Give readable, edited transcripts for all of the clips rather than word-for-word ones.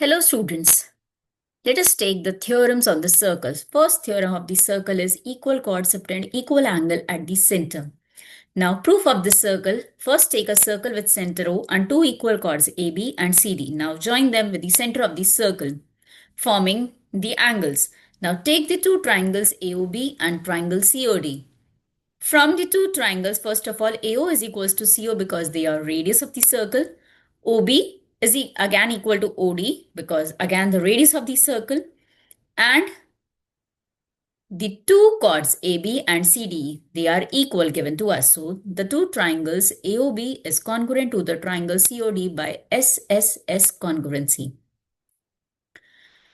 Hello students, let us take the theorems on the circles. First theorem of the circle is equal chord subtend equal angle at the center. Now proof of the circle, first take a circle with center O and two equal chords AB and CD. Now join them with the center of the circle forming the angles. Now take the two triangles AOB and triangle COD. From the two triangles, first of all, AO is equals to CO because they are radius of the circle. OB is again equal to OD because again the radius of the circle. And the two chords AB and CD, they are equal given to us. So the two triangles AOB is congruent to the triangle COD by SSS congruency.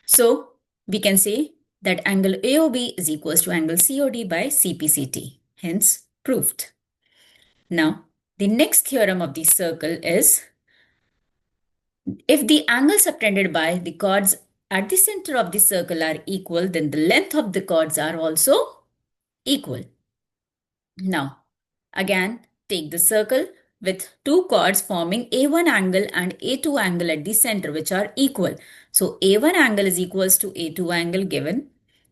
So we can say that angle AOB is equals to angle COD by CPCT. Hence proved. Now, the next theorem of the circle is if the angles subtended by the chords at the center of the circle are equal, then the length of the chords are also equal. Now, again, take the circle with two chords forming A1 angle and A2 angle at the center, which are equal. So, A1 angle is equals to A2 angle given.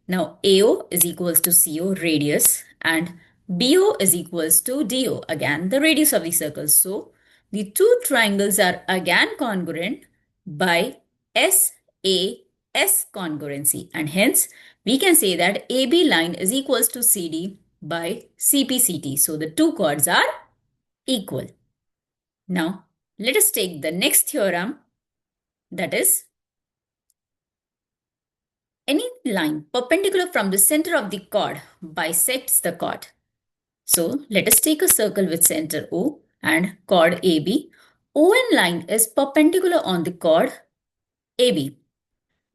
Now, AO is equals to CO radius and BO is equals to DO, again the radius of the circle. So, the two triangles are again congruent by SAS congruency, and hence we can say that AB line is equals to CD by CPCT. So, the two chords are equal. Now, let us take the next theorem, that is any line perpendicular from the center of the chord bisects the chord. So let us take a circle with center O and chord AB. ON line is perpendicular on the chord AB.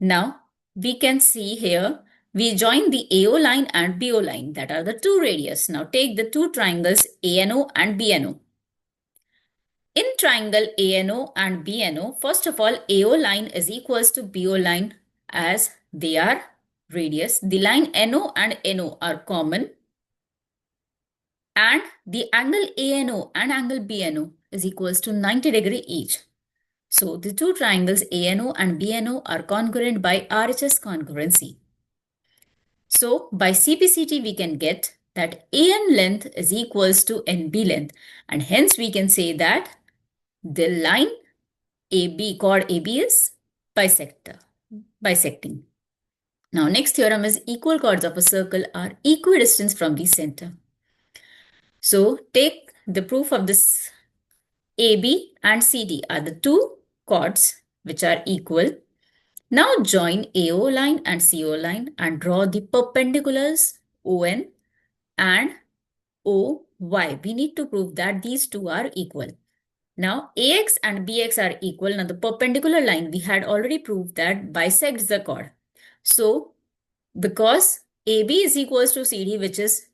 Now we can see here we join the AO line and BO line, that are the two radius. Now take the two triangles ANO and BNO. In triangle ANO and BNO, first of all, AO line is equals to BO line as they are radius. The line NO and NO are common. And the angle ANO and angle BNO is equals to 90 degree each. So the two triangles ANO and BNO are congruent by RHS congruency. So by CPCT we can get that AN length is equals to NB length, and hence we can say that the line AB, chord AB is bisecting. Now next theorem is equal chords of a circle are equidistant from the center. So take the proof of this. AB and CD are the two chords which are equal. Now join AO line and CO line and draw the perpendiculars ON and OY. We need to prove that these two are equal. Now AX and BX are equal. Now the perpendicular line we had already proved that bisects the chord. So because AB is equals to CD, which is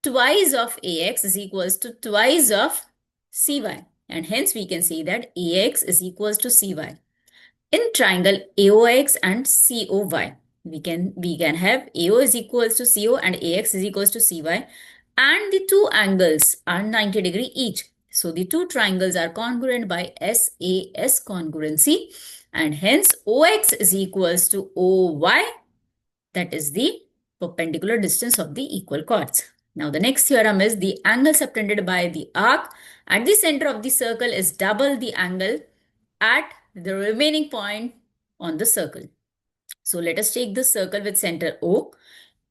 twice of AX is equals to twice of CY. And hence we can say that AX is equals to CY. In triangle AOX and COY, we can have AO is equals to CO and AX is equals to CY, and the two angles are 90 degree each. So the two triangles are congruent by SAS congruency, and hence OX is equals to OY, that is the perpendicular distance of the equal chords. Now the next theorem is the angle subtended by the arc at the center of the circle is double the angle at the remaining point on the circle. So let us take the circle with center O.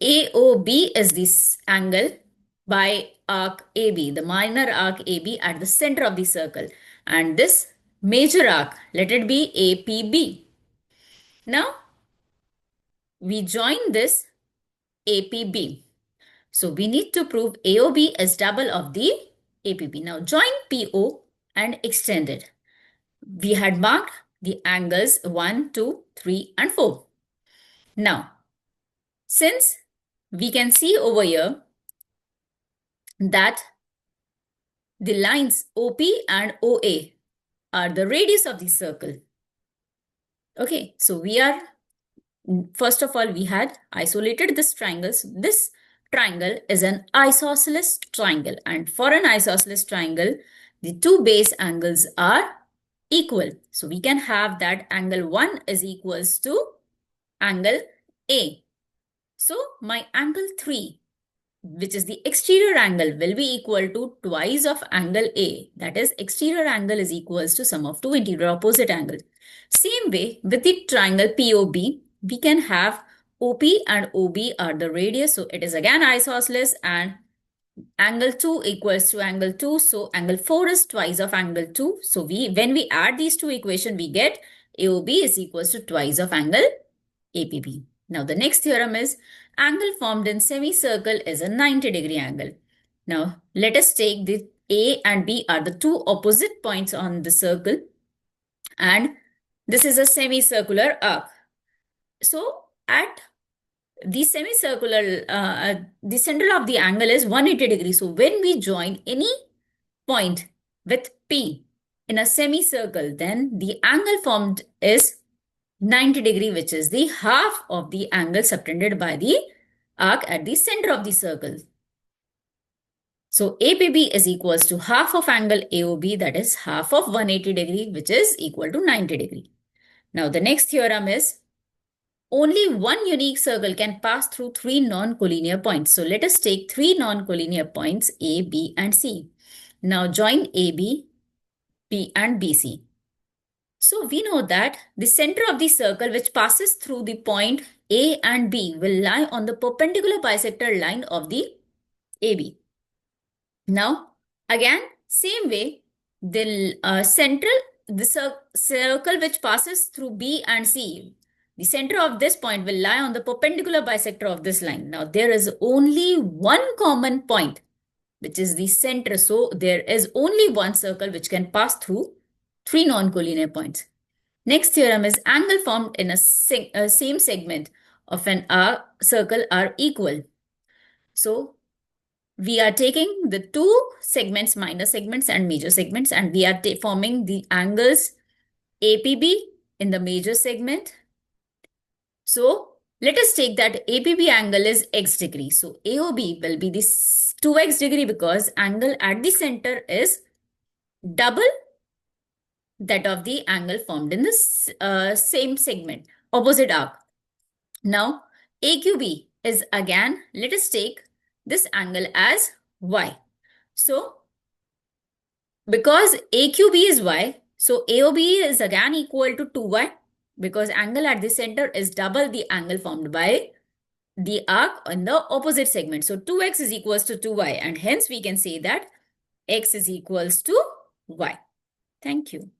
AOB is this angle by arc AB, the minor arc AB at the center of the circle. And this major arc, let it be APB. Now we join this APB. So we need to prove AOB is double of the APB. Now join PO and extend it. We had marked the angles 1, 2, 3 and 4. Now, since we can see over here that the lines OP and OA are the radius of the circle. Okay, so we are, first of all, we had isolated this triangle. So this triangle is an isosceles triangle, and for an isosceles triangle, the two base angles are equal. So we can have that angle 1 is equals to angle A. So my angle 3, which is the exterior angle, will be equal to twice of angle A. That is, exterior angle is equals to sum of two interior opposite angles. Same way with the triangle POB, we can have OP and OB are the radius. So it is again isosceles, and angle 2 equals to angle 2. So angle 4 is twice of angle 2. So when we add these two equations, we get AOB is equals to twice of angle APB. Now the next theorem is angle formed in semicircle is a 90-degree angle. Now let us take the A and B are the two opposite points on the circle, and this is a semicircular arc. So at the semicircular, the center of the angle is 180 degrees. So when we join any point with P in a semicircle, then the angle formed is 90 degree, which is the half of the angle subtended by the arc at the center of the circle. So APB is equals to half of angle AOB, that is half of 180 degree, which is equal to 90 degree. Now the next theorem is only one unique circle can pass through three non-collinear points. So let us take three non-collinear points A, B and C. Now join AB, B and BC. So we know that the center of the circle which passes through the point A and B will lie on the perpendicular bisector line of the AB. Now, again, same way, the circle which passes through B and C, the center of this point will lie on the perpendicular bisector of this line. Now, there is only one common point, which is the center. So, there is only one circle which can pass through three non-collinear points. Next theorem is angle formed in a same segment of an circle are equal. So, we are taking the two segments, minor segments and major segments, and we are forming the angles APB in the major segment. So, let us take that APB angle is x degree. So, AOB will be this 2x degree because angle at the center is double that of the angle formed in this same segment, opposite arc. Now, AQB is again, let us take this angle as y. So, because AQB is y, so AOB is again equal to 2y because angle at the center is double the angle formed by the arc on the opposite segment. So, 2x is equals to 2y, and hence we can say that x is equals to y. Thank you.